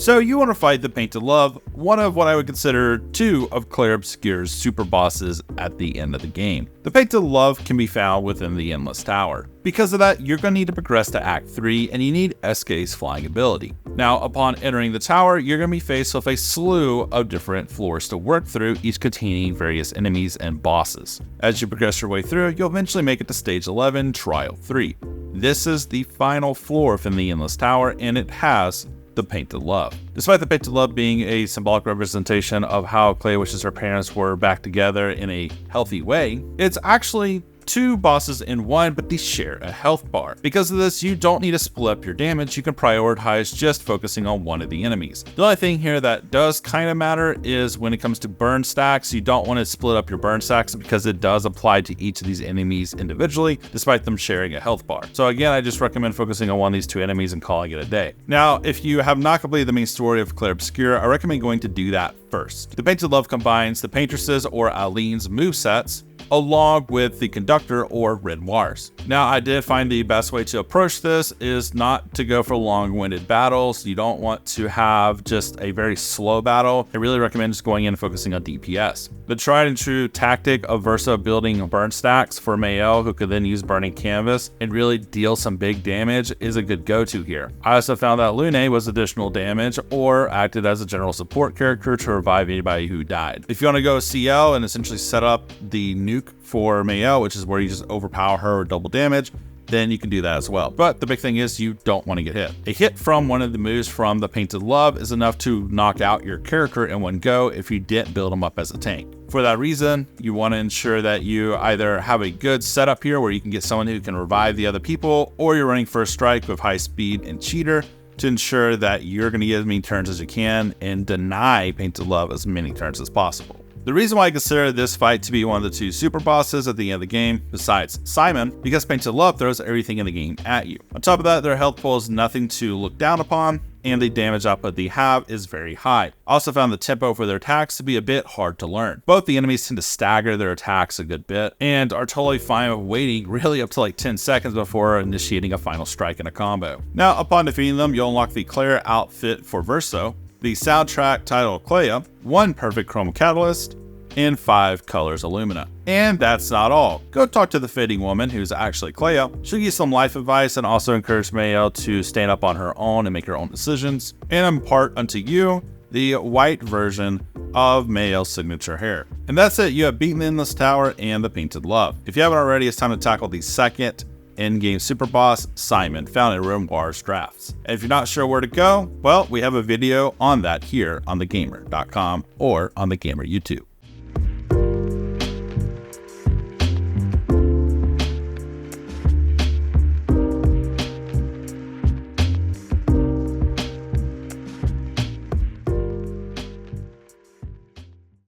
So you want to fight the Painted Love, one of what I would consider two of Clair Obscur's super bosses at the end of the game. The Painted Love can be found within the Endless Tower. Because of that, you're going to need to progress to Act 3, and you need SK's flying ability. Now, upon entering the tower, you're going to be faced with a slew of different floors to work through, each containing various enemies and bosses. As you progress your way through, you'll eventually make it to Stage 11, Trial 3. This is the final floor within the Endless Tower, and it has the Painted Love. Despite the Painted Love being a symbolic representation of how Clair wishes her parents were back together in a healthy way, it's actually two bosses in one, but they share a health bar. Because of this, you don't need to split up your damage. You can prioritize just focusing on one of the enemies. The only thing here that does kind of matter is when it comes to burn stacks, you don't want to split up your burn stacks because it does apply to each of these enemies individually, despite them sharing a health bar. So again, I just recommend focusing on one of these two enemies and calling it a day. Now, if you have not completed the main story of Clair Obscur, I recommend going to do that first. The Painted Love combines the Paintress's or Aline's movesets along with the Conductor or Renoir's. Now, I did find the best way to approach this is not to go for long-winded battles. You don't want to have just a very slow battle. I really recommend just going in and focusing on DPS. The tried and true tactic of Versa building burn stacks for Mael, who could then use Burning Canvas and really deal some big damage, is a good go-to here. I also found that Lune was additional damage or acted as a general support character to revive anybody who died. If you want to go CL and essentially set up the nuke for Mael, which is where you just overpower her or double damage, then you can do that as well. But the big thing is you don't want to get hit. A hit from one of the moves from the Painted Love is enough to knock out your character in one go if you didn't build them up as a tank. For that reason, you want to ensure that you either have a good setup here where you can get someone who can revive the other people, or you're running First Strike with high speed and cheater to ensure that you're going to get as many turns as you can and deny Painted Love as many turns as possible. The reason why I consider this fight to be one of the two super bosses at the end of the game, besides Simon, because Painted Love throws everything in the game at you. On top of that, their health pool is nothing to look down upon, and the damage output they have is very high. I also found the tempo for their attacks to be a bit hard to learn. Both the enemies tend to stagger their attacks a good bit, and are totally fine with waiting really up to like 10 seconds before initiating a final strike in a combo. Now, upon defeating them, you'll unlock the Clair outfit for Verso, the soundtrack titled Clair, 1 perfect chrome catalyst, and 5 colors Illumina. And that's not all. Go talk to the fitting woman, who's actually Clair. She'll give you some life advice and also encourage Mael to stand up on her own and make her own decisions, and impart unto you the white version of Mael's signature hair. And that's it. You have beaten the Endless Tower and the Painted Love. If you haven't already, it's time to tackle the second endgame super boss, Simon, found in Renoir's drafts. And if you're not sure where to go, well, we have a video on that here on thegamer.com or on the Gamer YouTube.